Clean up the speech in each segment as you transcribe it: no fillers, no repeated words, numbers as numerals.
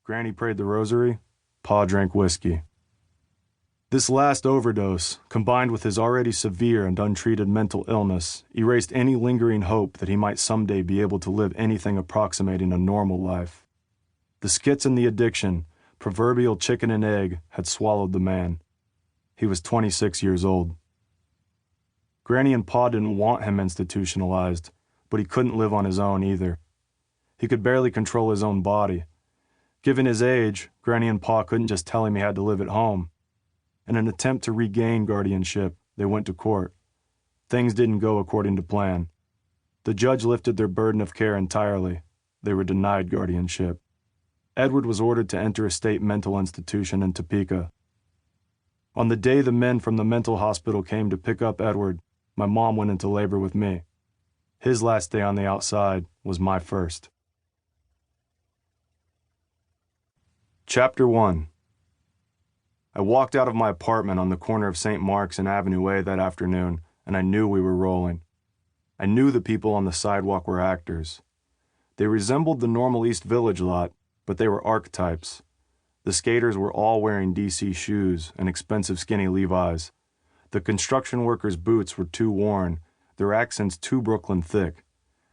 Granny prayed the rosary, Pa drank whiskey. This last overdose, combined with his already severe and untreated mental illness, erased any lingering hope that he might someday be able to live anything approximating a normal life. The skits and the addiction, proverbial chicken and egg, had swallowed the man. He was 26 years old. Granny and Pa didn't want him institutionalized, but he couldn't live on his own either. He could barely control his own body. Given his age, Granny and Pa couldn't just tell him he had to live at home. In an attempt to regain guardianship, they went to court. Things didn't go according to plan. The judge lifted their burden of care entirely. They were denied guardianship. Edward was ordered to enter a state mental institution in Topeka. On the day the men from the mental hospital came to pick up Edward, my mom went into labor with me. His last day on the outside was my first. Chapter 1. I walked out of my apartment on the corner of St. Mark's and Avenue A that afternoon, and I knew we were rolling. I knew the people on the sidewalk were actors. They resembled the normal East Village lot, but they were archetypes. The skaters were all wearing DC shoes and expensive skinny Levi's. The construction workers' boots were too worn, their accents too Brooklyn thick.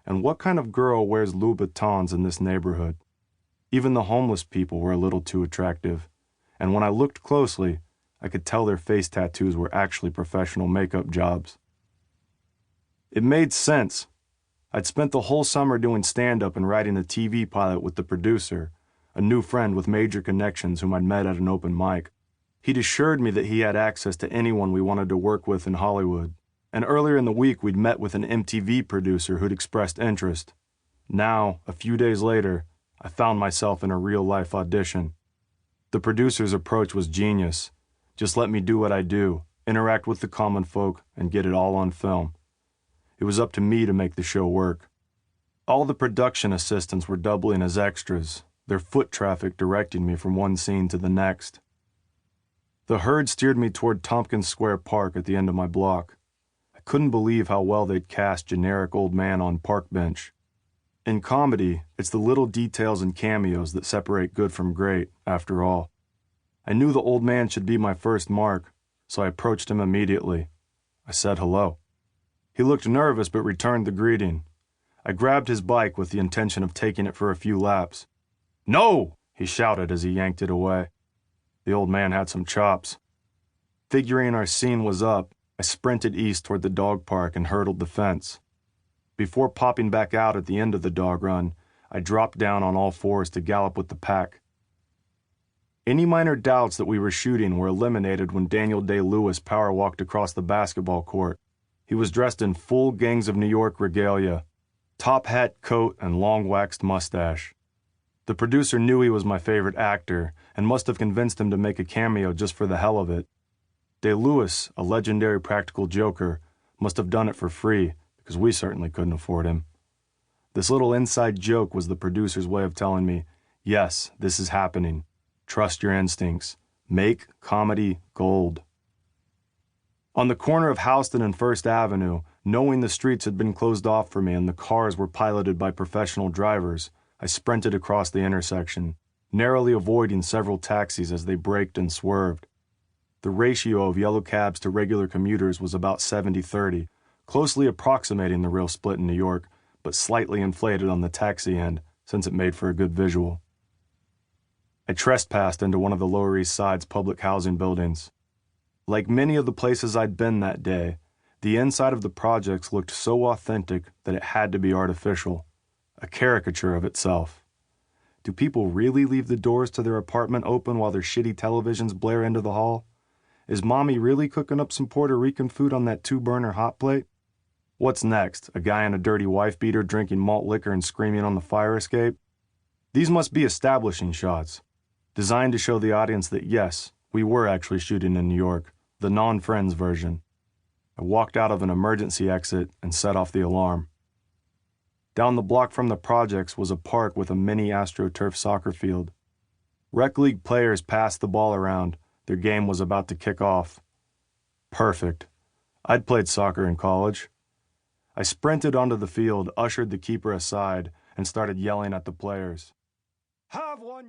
And what kind of girl wears Louboutins in this neighborhood? Even the homeless people were a little too attractive. And when I looked closely, I could tell their face tattoos were actually professional makeup jobs. It made sense. I'd spent the whole summer doing stand-up and writing a TV pilot with the producer, a new friend with major connections whom I'd met at an open mic. He'd assured me that he had access to anyone we wanted to work with in Hollywood. And earlier in the week, we'd met with an MTV producer who'd expressed interest. Now, a few days later, I found myself in a real-life audition. The producer's approach was genius. Just let me do what I do, interact with the common folk, and get it all on film. It was up to me to make the show work. All the production assistants were doubling as extras, their foot traffic directing me from one scene to the next. The herd steered me toward Tompkins Square Park at the end of my block. I couldn't believe how well they'd cast generic old man on park bench. In comedy, it's the little details and cameos that separate good from great, after all. I knew the old man should be my first mark, so I approached him immediately. I said hello. He looked nervous but returned the greeting. I grabbed his bike with the intention of taking it for a few laps. "No!" he shouted as he yanked it away. The old man had some chops. Figuring our scene was up, I sprinted east toward the dog park and hurdled the fence. Before popping back out at the end of the dog run, I dropped down on all fours to gallop with the pack. Any minor doubts that we were shooting were eliminated when Daniel Day-Lewis power walked across the basketball court. He was dressed in full Gangs of New York regalia, top hat, coat, and long waxed mustache. The producer knew he was my favorite actor and must have convinced him to make a cameo just for the hell of it. Day-Lewis, a legendary practical joker, must have done it for free, because we certainly couldn't afford him. This little inside joke was the producer's way of telling me, yes, this is happening. Trust your instincts. Make comedy gold. On the corner of Houston and First Avenue, knowing the streets had been closed off for me and the cars were piloted by professional drivers, I sprinted across the intersection, narrowly avoiding several taxis as they braked and swerved. The ratio of yellow cabs to regular commuters was about 70-30, closely approximating the real split in New York, but slightly inflated on the taxi end, since it made for a good visual. I trespassed into one of the Lower East Side's public housing buildings. Like many of the places I'd been that day, the inside of the projects looked so authentic that it had to be artificial, a caricature of itself. Do people really leave the doors to their apartment open while their shitty televisions blare into the hall? Is mommy really cooking up some Puerto Rican food on that 2-burner hot plate? What's next? A guy in a dirty wife beater drinking malt liquor and screaming on the fire escape? These must be establishing shots, designed to show the audience that yes, we were actually shooting in New York, the non-Friends version. I walked out of an emergency exit and set off the alarm. Down the block from the projects was a park with a mini AstroTurf soccer field. Rec league players passed the ball around. Their game was about to kick off. Perfect. I'd played soccer in college. I sprinted onto the field, ushered the keeper aside, and started yelling at the players. Have one,